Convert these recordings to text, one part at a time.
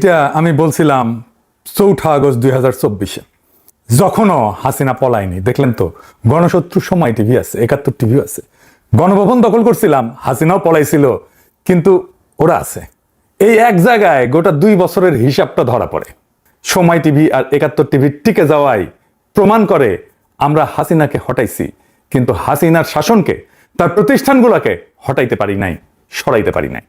এইটা আমি বলছিলাম 4 আগস্ট 2024-এ, যখনও হাসিনা পলায়নি। দেখলেন তো, গণশত্রু সময় টিভি আছে, 71 টিভি আছে। গণভবন দখল করছিলাম, হাসিনাও পলাইছিল, কিন্তু ওরা আছে। এই এক জায়গায় গোটা 2 বছরের হিসাবটা ধরা পড়ে। সময় টিভি আর 71 টিভি টিকে যাওয়াই প্রমাণ করে আমরা হাসিনাকে হটাইছি, কিন্তু হাসিনার শাসনকে, তার প্রতিষ্ঠানগুলোকে হটাইতে পারি নাই, সরাইতে পারি নাই।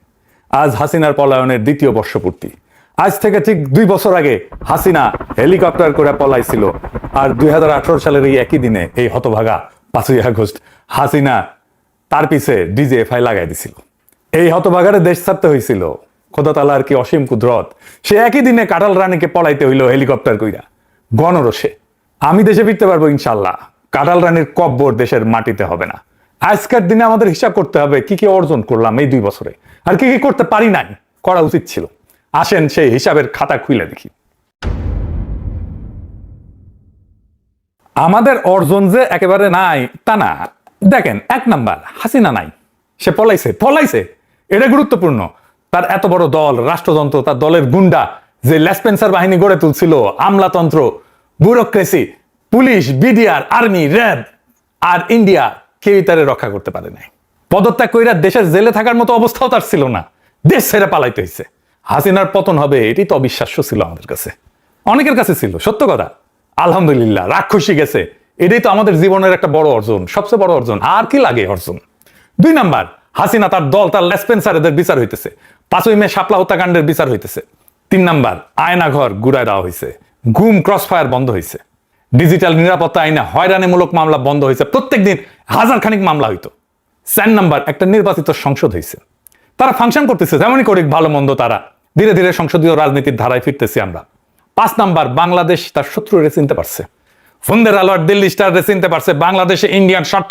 আজ হাসিনার পলায়নের 2য় বর্ষপূর্তি। আজ থেকে ঠিক 2 বছর আগে হাসিনা হেলিকপ্টার করে পলাইছিল, আর 2018 সালের এই একই দিনে, এই হতভাগা 5ই আগস্ট, হাসিনা তার পিছে ডিজিএফআই লাগাই দিছিল। এই হতভাগারে দেশ ছাড়তে হয়েছিল। খোদা তাআলার কি অসীম কুদরত, সে একই দিনে কাঁঠাল রানীকে পলাইতে হইল হেলিকপ্টার কইরা গণরোষে। আমি দেশে ফিরতে পারবো ইনশাল্লাহ, কাঁঠাল রানীর কব্বর দেশের মাটিতে হবে না। আজকের দিনে আমাদের হিসাব করতে হবে কি কি অর্জন করলাম এই 2 বছরে, আর কি কি করতে পারি নাই, করা উচিত ছিল। আসেন সেই হিসাবের খাতা খুলে দেখি। আমাদের অর্জন যে একেবারে নাই তা না। দেখেন, 1 নাম্বার, হাসিনা নাই, সে পলাইছে, এটা গুরুত্বপূর্ণ। তার এত বড় দল, রাষ্ট্রযন্ত্র, তার দলের গুন্ডা যে লেসপেন্সার বাহিনী গড়ে তুলছিল, আমলাতন্ত্র, bureaucracy, police, BDR, army, RAB আর ইন্ডিয়া, কেউই তারে রক্ষা করতে পারে নাই। পদত্যাগ কইরা দেশের জেলে থাকার মতো অবস্থাও তার ছিল না, দেশ ছেড়ে পালাইতে হয়েছে। হাসিনার পতন হবে এটি তো অবিশ্বাস্য ছিল আমাদের কাছে, অনেকের কাছে ছিল। সত্য কথা, আলহামদুলিল্লাহ, রাক্ষসী গেছে। এটাই তো আমাদের জীবনের একটা বড় অর্জন, সবচেয়ে বড় অর্জন। আর কি লাগে অর্জন? 2 নাম্বার, হাসিনা, তার দল, তার লেসপেন্সারদের বিচার হইতেছে। 5ই মে শাপলা হত্যাকাণ্ডের বিচার হইতেছে। 3 নাম্বার, আয়নাঘর গুড়ায় দেওয়া হয়েছে, গুম ক্রসফায়ার বন্ধ হয়েছে, ডিজিটাল নিরাপত্তা আইনে হয়রানিমূলক মামলা বন্ধ হয়েছে, প্রত্যেকদিন 1000 খানিক মামলা হইতো। 4 নাম্বার, একটা নির্বাচিত সংসদ হয়েছে, তারা ফাংশন করতেছে, যেমনই করি ভালো মন্দ, তারা ধীরে ধীরে সংসদীয় রাজনীতির ধারায় ফিরতেছি আমরা। 5 নাম্বার, বাংলাদেশ তার শত্রুরে চিনতে পারছে, ফন্দের আলো আর দিল্লি স্টারে চিনতে পারছে। বাংলাদেশে ইন্ডিয়ান স্বার্থ,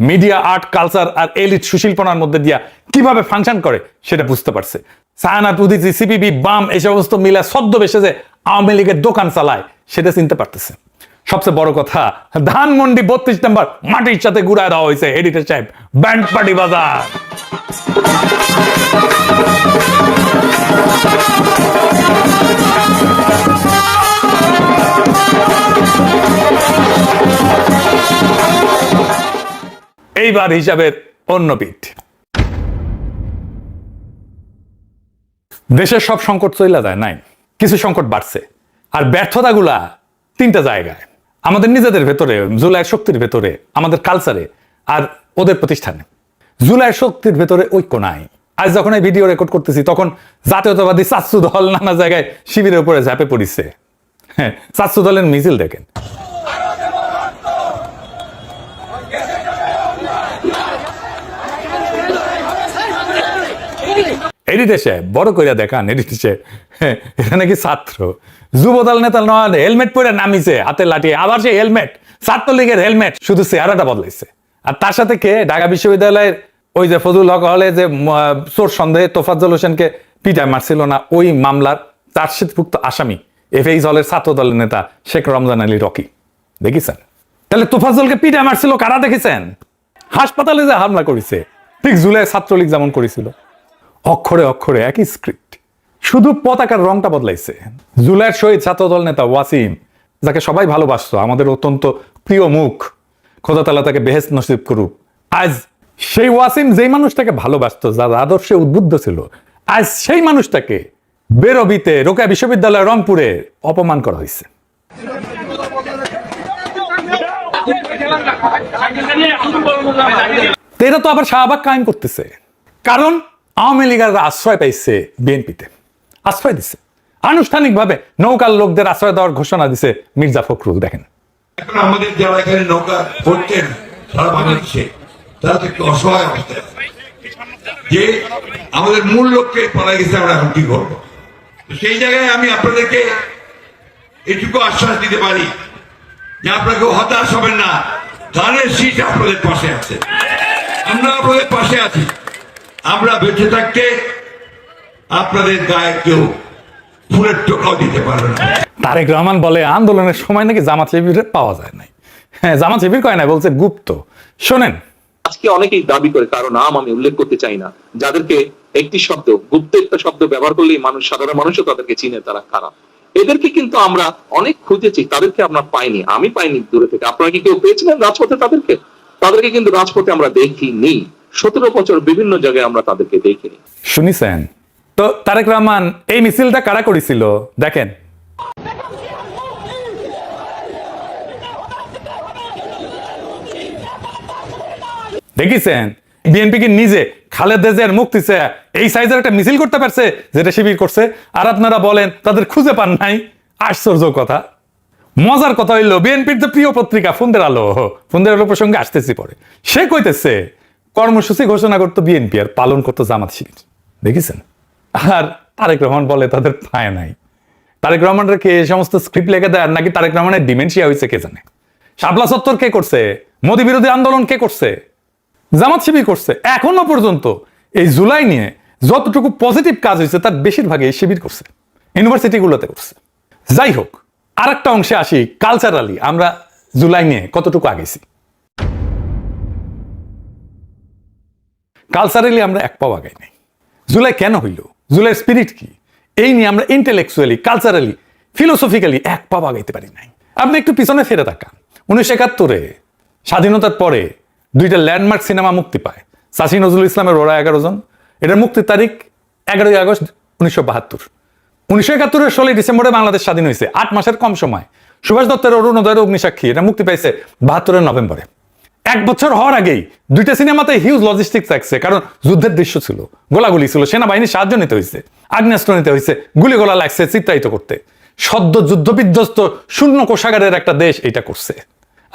মিডিয়া, আর্ট, কালচার আর এলিট সুশীলপনার মধ্যে দিয়া কিভাবে ফাংশন করে সেটা বুঝতে পারছে। সায়ানাত, উদিচি, সিপিবি, বাম এই সমস্ত মিলে ছদ্মবেশে যে আওয়ামী লীগের দোকান চালায় সেটা চিনতে পারতেছে। সবচেয়ে বড় কথা, ধানমন্ডি 32 নম্বর মাটির সাথে গুড়ায় দেওয়া হয়েছে। এডিটর সাহেব, ব্যান্ড পার্টি বাজার। এইবার হিসাবের অন্য পিঠ। দেশের সব সংকট চইলা যায় নাই, কিছু সংকট বাড়ছে। আর ব্যর্থতাগুলা 3টা জায়গায়, আমাদের নিজেদের ভেতরে, জুলাইয়ের শক্তির ভেতরে, আমাদের কালচারে আর ওদের প্রতিষ্ঠানে। জুলাইয়ের শক্তির ভেতরে ঐক্য নাই। আজ যখন এই ভিডিও রেকর্ড করতেছি তখন জাতীয়তাবাদী চাচ্চু দল নানা জায়গায় শিবিরের উপরে ঝাঁপে পড়িছে। হ্যাঁ, চাচ্চু দলের মিছিল দেখেন। এডিটেশে বড় কইরা দেখান, এডিটেশে এটা নাকি ছাত্র যুবদল নেতা নয়, হেলমেট পরে নামিছে, হাতে লাঠি, আবার সেই হেলমেট, ছাত্রলীগের হেলমেট, শুধু চেহারাটা বদলাইছে। আর তার সাথে কে, ঢাকা বিশ্ববিদ্যালয়ের ওই যে ফজলুল হক হলে যে চোর সন্দেহে তোফাজ্জল হোসেনকে পিটায় মারছিল না, ওই মামলার চার্জশিটভুক্ত আসামি এফএইচ হলের ছাত্র দলের নেতা শেখ রমজান আলী রকি, দেখেছেন? তাহলে তোফাজ্জলকে পিটায় মারছিল কারা, দেখেছেন? হাসপাতালে যে হামলা করেছে, ঠিক জুলাই ছাত্রলীগ যেমন করেছিল, অক্ষরে অক্ষরে একই স্ক্রিপ্ট, শুধু পতাকার রংটা বদলাইছে। জুলাইয়ের শহীদ ছাত্রদল নেতা ওয়াসিম, যাকে সবাই ভালোবাসতো, আমাদের অত্যন্ত প্রিয় মুখ, খোদা তাআলা তাকে বেহেশত নসিব করুক। আজ সেই ওয়াসিম, যেই মানুষটাকে ভালোবাসতো, যার আদর্শে উদ্বুদ্ধ ছিল, আজ সেই মানুষটাকে বেরবিতে, রোকেয়া বিশ্ববিদ্যালয় রংপুরে অপমান করা হয়েছে। এটা তো আবার শাহবাগ কায়েম করতেছে, কারণ আওয়ামী লীগের আশ্রয় পাইছে বিএনপিতে, আশ্রয় দিছে আনুষ্ঠানিকভাবে। নৌকার লোকদের আশ্রয় দেওয়ার ঘোষণা দিছে মির্জা ফখরুল। দেখেন, এখন আমাদের যারা এখানে নৌকা পড়তেন সারা বাংলাদেশে, তারা তো একটু অসহায় অবস্থায়, যে আমাদের মূল লক্ষ্যে পড়া গেছে, আমরা এখন কি করবো? সেই জায়গায় আমি আপনাদেরকে এটুকু আশ্বাস দিতে পারি যে আপনাকে হতাশ হবেন না, ধানের শীষ আপনাদের পাশে আছে, আমরা আপনাদের পাশে আছি। আমরা বেঁচে থাকতে আপনাদের গায়ে কেউ ফুলের টোকাও দিতে পারবে না। তারেক রহমান বলে আন্দোলনের সময় নাকি জামাত শিবির পাওয়া যায় নাই। হ্যাঁ, জামাত শিবির কয় না, বলছে গুপ্ত। শোনেন, আজকে অনেকেই দাবি করে, কারো নাম আমি উল্লেখ করতে চাই না, যাদেরকে একটি শব্দ, গুপ্ত একটা শব্দ ব্যবহার করলেই মানুষ, সাধারণ মানুষও তাদেরকে চিনে, তারা খারাপ। এদেরকে কিন্তু আমরা অনেক খুঁজেছি, তাদেরকে আমরা পাইনি, আমি পাইনি দূরে থেকে। আপনারা কি কেউ পেয়েছিলেন রাজপথে তাদেরকে? তাদেরকে কিন্তু রাজপথে আমরা দেখিনি। 17 বছর বিভিন্ন জায়গায় আমরা তাদেরকে দেখিনি। শুনিছেন তো? তারেক রহমান এই মিছিলটা কারা করেছিল দেখেন। দেখিছেন বিএনপি কি নিজে খালেদা জিয়ার মুক্তিছে এই সাইজের একটা মিছিল করতে পারছে যেটা শিবির করছে, আর আপনারা বলেন তাদের খুঁজে পান নাই? আশ্চর্য কথা। মজার কথা হইলো বিএনপির যে প্রিয় পত্রিকা ফুন্দের আলো প্রসঙ্গে আসতেছি পরে, সে কইতেছে কর্মসূচি ঘোষণা করতো বিএনপি আর পালন করতো জামাত শিবির। দেখেছেন? আর তারেক রহমান বলে তাদের পায় নাই। তারেক রহমানের কে সমস্ত স্ক্রিপ্ট লেগে দেয়, আর নাকি তারেক রহমানের ডিমেনশিয়া হয়েছে কে জানে। শাপলা চত্বর কে করছে? মোদী বিরোধী আন্দোলন কে করছে? জামাত শিবির করছে। এখনো পর্যন্ত এই জুলাই নিয়ে যতটুকু পজিটিভ কাজ হয়েছে তার বেশিরভাগই এই শিবির করছে, ইউনিভার্সিটিগুলোতে করছে। যাই হোক, আর একটা অংশে আসি, কালচারালি আমরা জুলাই নিয়ে কতটুকু আগেছি। কালচারালি আমরা এক পাও আগাই নাই। জুলাই কেন হইল, জুলাইয়ের স্পিরিট কি, এই নিয়ে আমরা ইন্টেলেকচুয়ালি, কালচারালি, ফিলোসফিক্যালি এক পাও আগাইতে পারি নাই। আপনি একটু পিছনে ফিরে তাকান। 1971 স্বাধীনতার পরে 2টা ল্যান্ডমার্ক সিনেমা মুক্তি পায়। চাষী নজরুল ইসলামের ওরা 11 জন। এটার মুক্তির তারিখ 11ই আগস্ট 1972। 1971 16 ডিসেম্বরে বাংলাদেশ স্বাধীন হয়েছে। 8 মাসের কম সময়। সুভাষ দত্তের অরুণোদয়ের অগ্নিসাক্ষী এটা মুক্তি পাইছে 72 নভেম্বরে। 1 বছর হওয়ার আগেই 2টা সিনেমাতে হিউজ লজিস্টিক্স থাকছে, কারণ যুদ্ধের দৃশ্য ছিল, গোলাগুলি ছিল, সেনাবাহিনীর সাহায্য নিতে হয়েছে, আগ্নেয়াস্ত্র নিতে হয়েছে, গুলি গোলা লাগছে চিত্রায়িত করতে। সদ্য যুদ্ধ বিধ্বস্ত শূন্য কোষাগারের একটা দেশ এটা করছে।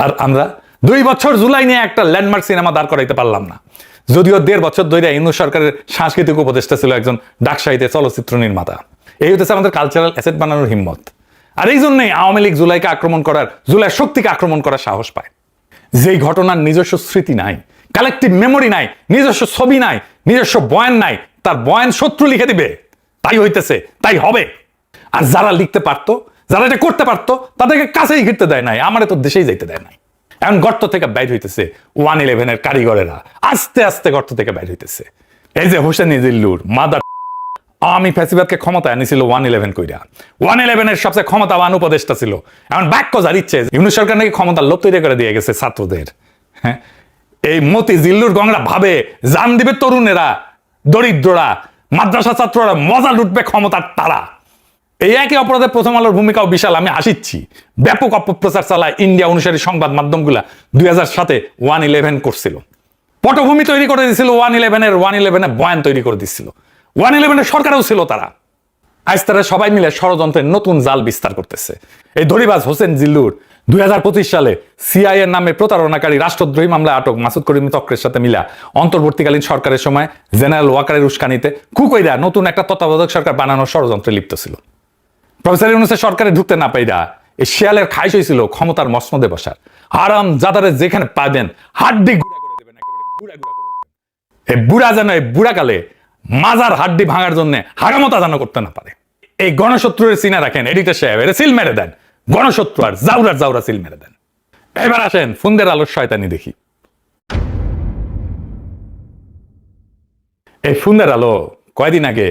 আর আমরা 2 বছর জুলাই নিয়ে একটা ল্যান্ডমার্ক সিনেমা দাঁড় করাইতে পারলাম না, যদিও 1.5 বছর ধরে ইউনূস সরকারের সাংস্কৃতিক উপদেষ্টা ছিল একজন ডাক সাহিত্যে চলচ্চিত্র নির্মাতা। এই হতেছে আমাদের কালচারাল অ্যাসেট বানানোর হিম্মত। আর এই জন্যই আওয়ামী লীগ জুলাইকে আক্রমণ করার, জুলাইয়ের শক্তিকে আক্রমণ করার সাহস পায়। যেই ঘটনার নিজস্ব স্মৃতি নাই, কালেকটিভ মেমোরি নাই, নিজস্ব ছবি নাই, নিজস্ব বয়ান নাই, তার বয়ান শত্রু লিখে দিবে। তাই হইতেছে, তাই হবে। আর যারা লিখতে পারতো, যারা এটা করতে পারতো, তাদেরকে কাছেই ঘিরতে দেয় নাই, আমারে তো দেশেই যাইতে দেয় নাই। এখন গর্ত থেকে বাইর হইতেছে 111-এর কারিগরেরা, আস্তে আস্তে গর্ত থেকে বাইর হইতেছে। এই যে হোসেন জিল্লুর মাদার আওয়ামী ফ্যাসিবাদকে ক্ষমতায় আনিছিল 111 কইরা। 111-এর সবচেয়ে ক্ষমতাবান উপদেষ্টা ছিল। এখন বাক্য যার ইচ্ছে, ইউনূস সরকার নাকি ক্ষমতার লোভ তৈরি করে দিয়ে গেছে ছাত্রদের। হ্যাঁ, এই মতি জিল্লুর গংরা ভাবে জান দিবে তরুণেরা, দরিদ্ররা, মাদ্রাসা ছাত্ররা মজা লুটবে ক্ষমতার তারা। এই একই অপরাধে প্রথম আলোর ভূমিকাও বিশাল। আমি হাসিচ্ছি, ব্যাপক অপপ্রচার চালায় ইন্ডিয়া অনুসারী সংবাদ মাধ্যমগুলা 2007-এ 111 করছিল, পটভূমি তৈরি করে দিছিল 111-এ বয়ান তৈরি করে দিচ্ছিল। 111-এর সরকারও ছিল তারা। আজ তারা সবাই মিলে ষড়যন্ত্রের নতুন জাল বিস্তার করতেছে। এই ধরিবাজ হোসেন জিল্লুর 2025 সালে সিআইএর নামে প্রতারণাকারী রাষ্ট্রদ্রোহী মামলায় আটক মাসুদ করিম তক্রের সাথে মিলা অন্তর্বর্তীকালীন সরকারের সময় জেনারেল ওয়াকারের উস্কানিতে কুকইরা নতুন একটা তত্ত্বাবধায়ক সরকার বানানোর ষড়যন্ত্রে লিপ্ত ছিল। প্রফেসর ইউনূসের সরকারে ঢুকতে না পাইরা এই শিয়ালের খাইশ হয়েছিল ক্ষমতার মসনদে বসার। হারাম জাদারে যেখানে পাবেন হাড্ডি গুঁড়া করে দেবেন, একেবারে গুঁড়া গুঁড়া করে দেবেন। এই বুড়া যেন এই বুড়াকালে মাজার হাড্ডি ভাঙার জন্য হাগামতা যেন করতে না পারে। এই গণশত্রুর চিনা রাখেন এডিটর সাহেব, এর সিল মেরে দেন। গণশত্রু আর জাউরা সিল মেরে দেন। এবার আসেন ফুন্দের আলোর শয়তানি দেখি। এই ফুন্দের আলো কয়দিন আগে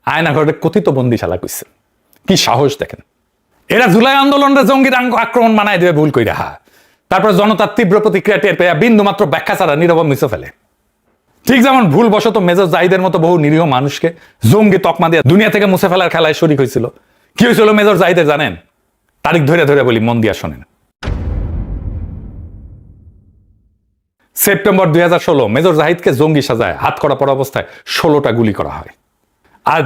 আয়নাঘরে কথিত বন্দিশালা কইছে। কি সাহস দেখেন! এরা জুলাই আন্দোলনটা জঙ্গির আক্রমণ মানায় দেবে ভুল কইরা। তারপর জনতার তীব্র প্রতিক্রিয়া টের পেয়ে বিন্দু মাত্র ব্যাখ্যা ছাড়া নীরব মিছে ফেলে। ঠিক যেমন ভুলবশত মেজর জাহিদের মতো বহু নিরীহ মানুষকে জঙ্গি তকমা দিয়ে দুনিয়া থেকে মুছে ফেলার খেলায় শরিক হয়েছিল। কি হয়েছিল মেজর জাহিদের জানেন? তারিখ ধরে ধরে বলি, মন দিয়া শোনেন। সেপ্টেম্বর 2016 মেজর জাহিদকে জঙ্গি সাজায় হাত করা পড়া অবস্থায় 16টা গুলি করা হয়। আর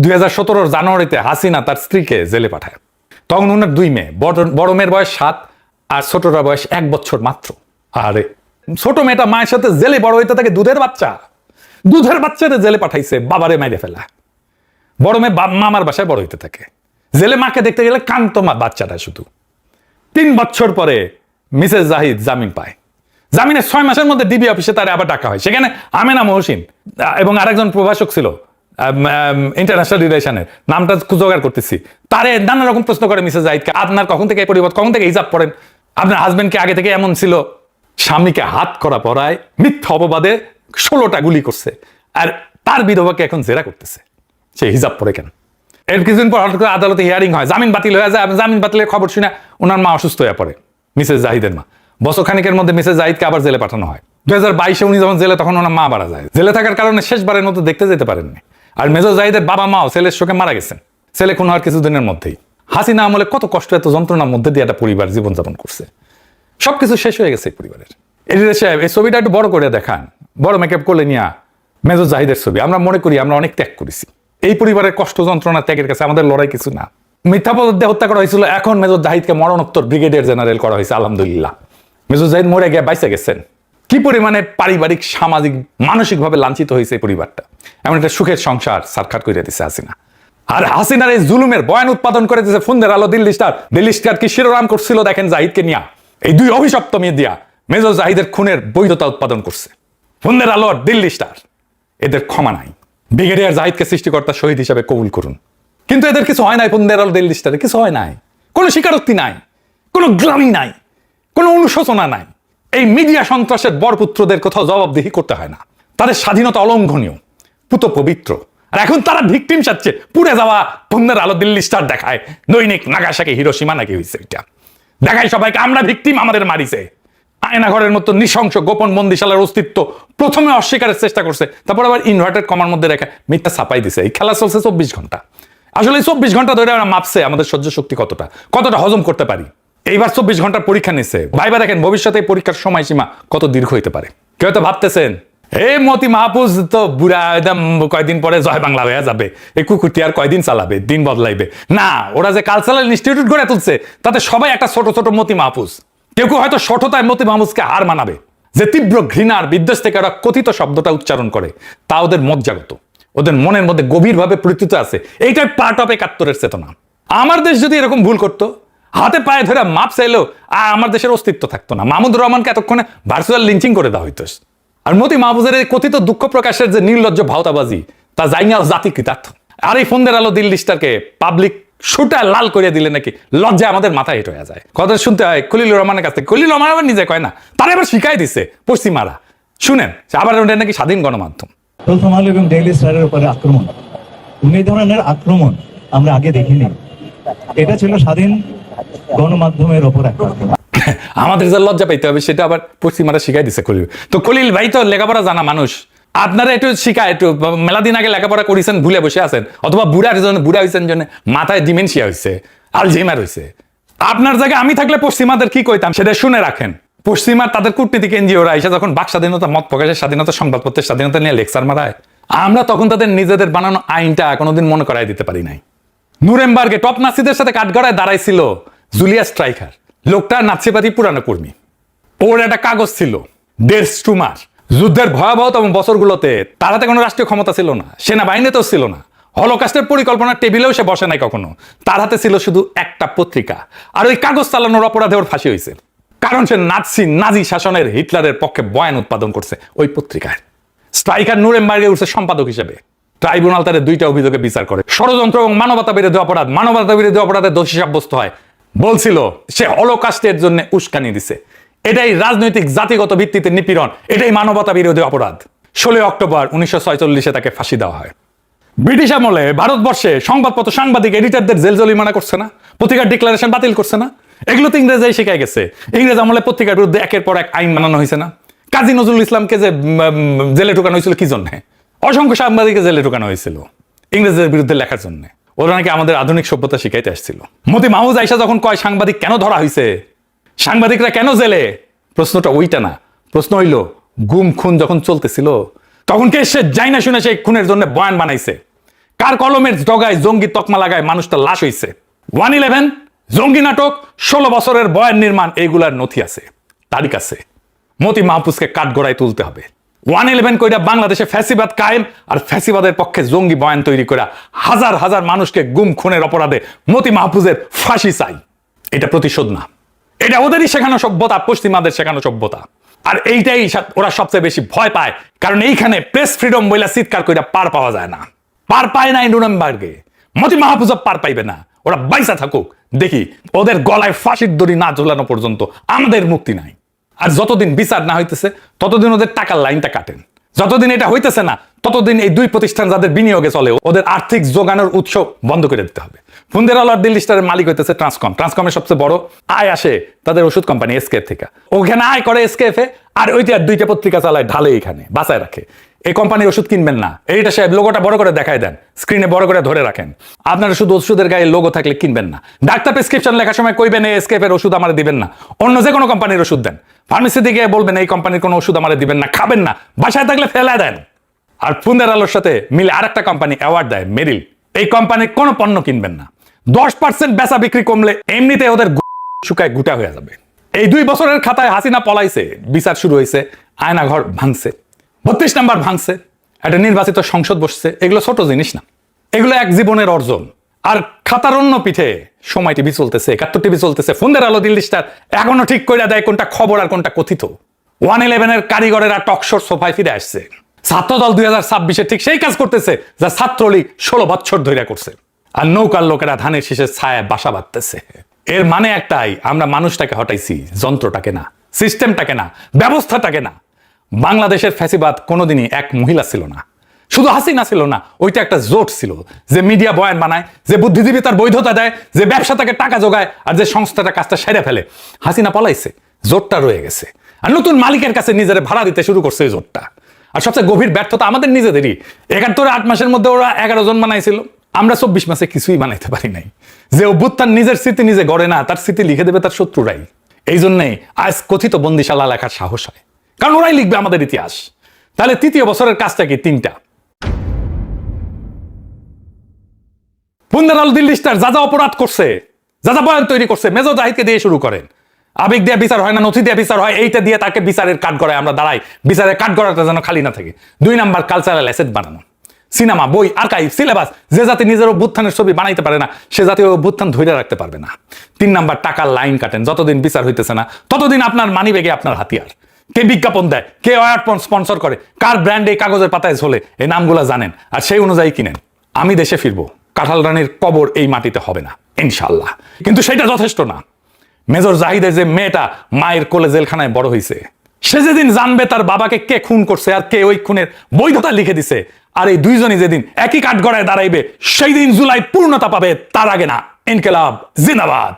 2017 জানুয়ারিতে হাসিনা তার স্ত্রীকে জেলে পাঠায়। তখন ওনার 2 মেয়ে, বড় মেয়ের বয়স 7 আর ছোটটার বয়স 1 বছর মাত্র। আরে ছোট মেয়েটা মায়ের সাথে জেলে বড় হইতে থাকে, দুধের বাচ্চারে জেলে পাঠাইছে বাবারে মাইরে ফেলা। বড় মেয়ে মামার বাসায় বড় হইতে থাকে। জেলে মাকে দেখতে গেলে কান্ত মা বাচ্চাটা শুধু। 3 বছর পরে মিসেস জাহিদ জামিন পায়। জামিনের 6 মাসের মধ্যে ডিবি অফিসে তারে আবার ডাকা হয়। সেখানে আমেনা মহসিন এবং আরেকজন প্রভাষক ছিল ইন্টারন্যাশনাল রিলেশনের, নামটা জোগাড় করতেছি, তারে নানা রকম প্রশ্ন করে মিসেস জাহিদকে, আপনার কখন থেকে এই পরিবর্তন, কখন থেকে হিজাব পড়েন, আপনার হাজবেন্ডকে আগে থেকে এমন ছিল? স্বামীকে হাত করা পড়ায় মিথ্যা অপবাদে 16টা গুলি করছে। আর তার বিধবাকে এখন জেরা করতেছে, সে হিজাব পরে কেন। এর কিছুদিন পর হঠাৎ করে আদালতে হিয়ারিং হয়, জামিন বাতিল হয়ে যায়। জামিন বাতিলের খবর শুনে ওনার মা অসুস্থ হয়ে পড়ে, মিসেস জাহিদের মা। বছর খানিকের মধ্যে মিসেস জাহিদকে আবার জেলে পাঠানো হয়। 2022-এ উনি যখন জেলে, তখন ওনার মা মারা যায়। জেলে থাকার কারণে শেষবারের মতো দেখতে যেতে পারেননি। আর মেজর জাহিদের বাবা মাও ছেলের শোকে মারা গেছেন, ছেলে খুন হওয়ার কিছুদিনের মধ্যেই। হাসিনা আমলে কত কষ্ট, এত যন্ত্রণার মধ্যে দিয়ে একটা পরিবার জীবনযাপন করছে, সবকিছু শেষ হয়ে গেছে এই পরিবারের। এডিটর সাহেব, এই ছবিটা একটু বড় করে দেখান, বড় মেকআপ করলে নিয়ে মেজর জাহিদের ছবি। আমরা মনে করি আমরা অনেক ত্যাগ করেছি, এই পরিবারের কষ্ট যন্ত্রণা ত্যাগের কাছে আমাদের লড়াই কিছু না। মিথ্যা পদে হত্যা করা হয়েছিল, এখন মেজর জাহিদকে মরণোত্তর ব্রিগেডিয়ার জেনারেল করা হয়েছে, আলহামদুলিল্লাহ। মেজর জাহিদ মরে গিয়ে বাইসে গেছেন। কি পরিমাণে পারিবারিক, সামাজিক, মানসিকভাবে লাঞ্ছিত হয়েছে এই পরিবারটা। এমন একটা সুখের সংসার সারখাট করে দিচ্ছে হাসিনা। আর হাসিনার এই জুলুমের বয়ান উৎপাদন করে দিয়েছে ফোনদের আলো, দিল্লি স্টার। দিল্লি স্টার কি শিরোনাম করছিল দেখেন, জাহিদকে নিয়া এই দুই অভিশপ্ত মিডিয়া মেজর জাহিদের খুনের বৈধতা উৎপাদন করছে। ফোনদের আলো আর দিল্লি স্টার, এদের ক্ষমা নাই। ব্রিগেডিয়ার জাহিদকে সৃষ্টিকর্তা শহীদ হিসাবে কবুল করুন। কিন্তু এদের কিছু হয় নাই, ফোনদের আলো, দিল্লি স্টারে কিছু হয় নাই, কোনো স্বীকারোক্তি নাই, কোনো গ্লানি নাই, কোনো অনুশোচনা নাই। এই মিডিয়া সন্ত্রাসের বরপুত্রদের কোথাও জবাবদিহি করতে হয় না, তাদের স্বাধীনতা অলঙ্ঘনীয়, পুত পবিত্র। আর এখন তারা ভিকটিম চাচ্ছে, পুড়ে যাওয়া ফোনদের আলো, দিল্লি স্টার দেখায় দৈনিক নাগাসাকি, হিরোশিমা নাকি হয়েছে, এটা দেখায় সবাইকে আমরা ভিকটিম, আমাদের মারিছে। আয়নাঘরের মতো নৃশংস গোপন বন্দিশালার অস্তিত্ব প্রথমে অস্বীকারের চেষ্টা করছে, তারপর আবার ইনভার্টেড কমার মধ্যে রেখে মিথ্যা ছাপাই দিছে। এই খেলা চলছে 24 ঘন্টা। আসলে 24 ঘন্টা ধরে আমরা মাপছে আমাদের সহ্য শক্তি কতটা হজম করতে পারি। এইবার 24 ঘন্টার পরীক্ষা নিচ্ছে, ভাইবা দেখেন ভবিষ্যতে এই পরীক্ষার সময়সীমা কত দীর্ঘ হইতে পারে। কেউ তো ভাবতেছেন এই মতি মাহফুজ তো বুড়া, একদম কয়দিন পরে জয় বাংলা হয়ে যাবে, এই কুকুরটি আর কয়দিন চালাবে, দিন বদলাইবে না। ওরা যে কালচারাল ইনস্টিটিউট গড়ে তুলছে, তাতে সবাই একটা ছোট ছোট মতি মাহফুজ। কেউ কেউ হয়তো সঠতায় মতি মাহফুজকে হার মানাবে। যে তীব্র ঘৃণার বিদ্বেষ থেকে ওরা কথিত শব্দটা উচ্চারণ করে, তা ওদের মজ্জাগত, ওদের মনের মধ্যে গভীরভাবে প্রতীত আছে। এইটাই পার্ট অফ 71-এর চেতনা। আমার দেশ যদি এরকম ভুল করতো, হাতে পায়ে ধরে মাপ চাইলেও আমার দেশের অস্তিত্ব থাকতো না। মাহমুদুর রহমানকে এতক্ষণে ভার্চুয়াল লিঞ্চিং করে দেওয়া হইতো। আর মতি মাহফুজের এই কথিত দুঃখ প্রকাশের যে নির্লজ্জ ভাওতাবাজি, তা জাইনা জাতি কৃতার্থ। আর এই ফোনদের আলো, দিল্লি স্টারকে পাবলিক শুটা লাল করে দিলে নাকি লজ্জায় আমাদের মাথায় হিট হয়ে যায়। কথা শুনতে হয় খলিলুর রহমানের কাছ থেকে। খলিলুর রহমান আবার নিজে কয় না, তারা এবার শিখাই দিচ্ছে পশ্চিমারা। শুনেন, আবার ওটা নাকি স্বাধীন গণমাধ্যম। প্রথম আলো এবং ডেইলি স্টারের উপরে আক্রমণ, এই ধরনের আক্রমণ আমরা আগে দেখিনি। এটা ছিল স্বাধীন গণমাধ্যমের ওপর একটা আক্রমণ। আমাদের যে লজ্জা পাইতে হবে সেটা আবার পশ্চিমারা শিখাই দিচ্ছে খলিল। তো খলিল ভাই তো লেখাপড়া জানা মানুষ, আপনারা একটু শিখা, একটু মেলা দিন আগে লেখাপড়া করেছেন, ভুলে বসে আছেন, অথবা বুড়া হয়েছেন জন্য মাথায় ডিমেনশিয়া হয়েছে, আলঝেইমার হয়েছে। আপনার জায়গায় আমি থাকলে পশ্চিমাদের কি কইতাম সেটা শুনে রাখেন। পশ্চিমার তাদের কূটনীতিক এনজিওরা এসে যখন বাক স্বাধীনতা, মত প্রকাশের স্বাধীনতা, সংবাদপত্রের স্বাধীনতা নিয়ে লেকচার মারায়, আমরা তখন তাদের নিজেদের বানানো আইনটা কোনোদিন মনে করাই দিতে পারি নাই। নুরেমবার্গে টপ নাসিদের সাথে কাঠগড়ায় দাঁড়াইছিল জুলিয়া স্ট্রাইকার। লোকটা নাৎসিবাদী পুরানো কর্মী। ওর একটা কাগজ ছিল, ডের স্ট্রুমার। যুদ্ধের ভয়াবহতম বছরগুলোতে তার হাতে কোনো রাষ্ট্রীয় ক্ষমতা ছিল না, সেনাবাহিনীতেও ছিল না, হলোকাস্টের পরিকল্পনার টেবিলেও সে বসে নাই কখনো। তার হাতে ছিল শুধু একটা পত্রিকা, আর ওই কাগজ চালানোর অপরাধে ওর ফাঁসি হয়েছে। কারণ সে নাজি শাসনের, হিটলারের পক্ষে বয়ান উৎপাদন করছে ওই পত্রিকায়। স্ট্রাইকার নুরেমবার্গে উঠছে সম্পাদক হিসেবে। ট্রাইব্যুনাল তাদের 2টা অভিযোগে বিচার করে, ষড়যন্ত্র এবং মানবতা বিরোধী অপরাধ। মানবতা বিরোধী অপরাধে দোষী সাব্যস্ত হয়। বলছিল সে হলোকাস্টের জন্য উস্কানি দিছে। এটাই রাজনৈতিক জাতিগত ভিত্তিতে নিপীড়ন, এটাই মানবতা বিরোধী অপরাধ। 16 অক্টোবর 1946-এ তাকে ফাঁসি দেওয়া হয়। ব্রিটিশ আমলে ভারতবর্ষে সংবাদপত্র, সাংবাদিক, এডিটরদের জেল জরিমানা করছে না, পত্রিকার ডিক্লারেশন বাতিল করছে না। এগুলো তো ইংরেজাই শিখাই গেছে। ইংরেজ আমলে পত্রিকার বিরুদ্ধে একের পর এক আইন বানানো হয়েছে না। কাজী নজরুল ইসলামকে যে জেলে ঢুকানো হয়েছিল কি জন্য? অসংখ্য সাংবাদিককে জেলে ঢুকানো হয়েছিল ইংরেজদের বিরুদ্ধে লেখার জন্য। ওরা নাকি আমাদের আধুনিক সভ্যতা শিখাইতে আসছিল। মতি মাহফুজ আইসা যখন কয় সাংবাদিক কেন ধরা হয়েছে, সাংবাদিকরা কেন জেলে, প্রশ্নটা ওইটা না। প্রশ্ন হইল গুম খুন যখন চলতেছিল তখন কে সে যাই না শুনে সেই খুনের জন্য বয়ান বানাইছে? কার কলমের ডগায় জঙ্গি তকমা লাগায় মানুষটা লাশ হইছে? 1/11 জঙ্গি নাটক, 16 বছরের বয়ান নির্মাণ, এইগুলার নথি আছে, তারিখ আছে। মতি মাহফুজকে কাঠগড়ায় তুলতে হবে। 1/11 কইরা বাংলাদেশে ফ্যাসিবাদ কায়েম, আর ফ্যাসিবাদের পক্ষে জঙ্গি বয়ান তৈরি করা হাজার হাজার মানুষকে গুম খুনের অপরাধে মতি মাহফুজের ফাঁসি চাই। এটা প্রতিশোধ না, এটা ওদেরই শেখানো সভ্যতা, পশ্চিমাদের শেখানো সভ্যতা। আর এইটাই ওরা সবচেয়ে বেশি ভয় পায়, কারণ এইখানে প্রেস ফ্রিডম বইলা চিৎকার কইরা পার পাওয়া যায় না। পার পায় নাই নুরেমবার্গে, মতি মাহফুজ পার পাইবে না। ওরা বাইসা থাকুক, দেখি ওদের গলায় ফাঁসির দড়ি না ঝোলানো পর্যন্ত আমাদের মুক্তি নাই। আর যতদিন বিচার না হইতেছে ততদিন ওদের টাকার লাইনটা কাটেন। যতদিন এটা হইতেছে না ততদিন এই দুই প্রতিষ্ঠান যাদের বিনিয়োগে চলে ওদের আর্থিক যোগানোর উৎস বন্ধ করে দিতে হবে। ফুন্দের আলো দিল্লি স্টারের মালিক হইতেছে ট্রান্সকমের সবচেয়ে বড় আয় আসে তাদের ওষুধ কোম্পানি এসকেএফ থেকে। ওখানে আয় করে এসকেএফ আর ওইটা দুইটা পত্রিকা চালায় ঢালে এখানে বাঁচায় রাখে। এই কোম্পানির ওষুধ কিনবেন না, এইটা সাহেব লোগোটা বড় করে দেখায় দেন, স্ক্রিনে বড় করে ধরে রাখেন। আপনারা শুধু ওষুধের গায়ে লোগো থাকলে কিনবেন না। ডাক্তার প্রেসক্রিপশন লেখার সময় কইবেন এই এসকেএফ এর ওষুধ আমার দিবেন না, অন্য যে কোনো কোম্পানির ওষুধ দেন। ফার্মেসিতে গিয়ে বলবেন এই কোম্পানির কোনো ওষুধ আমার দিবেন না, খাবেন না, বাসায় থাকলে ফেলা দেন। আর ফুন্দের আলোর সাথে মিলে আরেকটা কোম্পানি অ্যাওয়ার্ড দেয় মেরিল, এই কোম্পানির কোনো পণ্য কিনবেন না। 10% বেচা বিক্রি কমলে এমনিতে ওদের শুকায় গুটা হয়ে যাবে। এই 2 বছরের খাতায় হাসিনা পলাইছে, বিচার শুরু হয়েছে, আয়নাঘর ভাঙছে, 32 নাম্বার ভাঙছে, একটা নির্বাচিত সংসদ বসছে। এগুলো ছোট জিনিস না, এগুলো এক জীবনের অর্জন। আর খাতার অন্য পিঠে সময় টিভি চলতেছে, 71 টিভি চলতেছে। ফুন্দের আলো দিল্লি স্টার এখনো ঠিক করে দেয় কোনটা খবর আর কোনটা কথিত। 111 কারিগরেরা টকশোর সোফায় ফিরে আসছে। ছাত্রদল 2026 ঠিক সেই কাজ করতেছে যা ছাত্রলীগ 16 বছর ধরে করছে। আর নৌকার লোকেরা ধানের শীষের ছায়ায় বাসা বাঁধতেছে। এর মানে একটাই, আমরা মানুষটাকে হটাইছি, যন্ত্রটাকে না, সিস্টেমটাকে না, ব্যবস্থাটাকে না। বাংলাদেশের ফ্যাসিবাদ কোনোদিনই এক মহিলা ছিল না, শুধু হাসিনা ছিল না, ওইটা একটা জোট ছিল। যে মিডিয়া বয়ান বানায়, যে বুদ্ধিজীবী তার বৈধতা দেয়, যে ব্যবসা তাকে টাকা যোগায়, আর যে সংস্থাটা কাজটা সেরে ফেলে। হাসিনা পলাইছে, জোটটা রয়ে গেছে। আর নতুন মালিকের কাছে নিজের ভাড়া দিতে শুরু করছে এই জোটটা। আর সবচেয়ে গভীর ব্যর্থতা আমাদের নিজেদেরই। 8 মাসের মধ্যে ওরা 11 জন বানাইছিল, আমরা 24 মাসে কিছুই বানাইতে পারি নাই। যে অভ্যুত্থান নিজের স্মৃতি নিজে গড়ে না, তার স্মৃতি লিখে দেবে তার শত্রুরাই। এই জন্যে আজ কথিত বন্দিশালা লেখার সাহস হয়, কারণ ওরাই লিখবে আমাদের ইতিহাস। তাহলে 3য় বছরের কাজটা কি? 3টা। ফুন্দের আলো দিল্লি স্টার যা যা অপরাধ করছে, যা যা বয়ান তৈরি করছে, মেজর জাহিদকে দিয়ে শুরু করেন। আবেগ দিয়ে বিচার হয় না, নথি দিয়ে বিচার হয়, এইটা দিয়ে তাকে বিচারের কাঠ গড়ায় আমরা দাঁড়াই। বিচারের কাঠ গড়াটা যেন খালি না থাকে। 2 নাম্বার কালচারাল অ্যাসেট বানানো, সিনেমা, বই, আর্কাইভ, সিলেবাস। যে জাতি নিজের অভ্যুত্থানের ছবি বানাইতে পারে না, সে জাতি অভ্যুত্থান ধরে রাখতে পারবে না। 3 নাম্বার টাকার লাইন কাটেন। যতদিন বিচার হইতেছে না ততদিন আপনার মানি ব্যাগে আপনার হাতিয়ার। কে বিজ্ঞাপন দেয়, কে অ্যাওয়ার্ড স্পন্সর করে, কার ব্র্যান্ড এই কাগজের পাতায় ঝোলে, এই নামগুলো জানেন, আর সেই অনুযায়ী কিনেন। আমি দেশে ফিরবো, কাঁঠাল রানীর কবর এই মাটিতে হবে না ইনশাল্লাহ। কিন্তু সেটা যথেষ্ট না। মেজর জাহিদের যে মেয়েটা মায়ের কোলে জেলখানায় বড় হয়েছে, সে যেদিন জানবে তার বাবাকে কে খুন করছে আর কে ওই খুনের বৈধতা লিখে দিছে, আর এই দুইজনই যেদিন একই কাঠগড়ায় দাঁড়াইবে, সেই দিন জুলাই পূর্ণতা পাবে। তার আগে না। ইনকিলাব জিন্দাবাদ।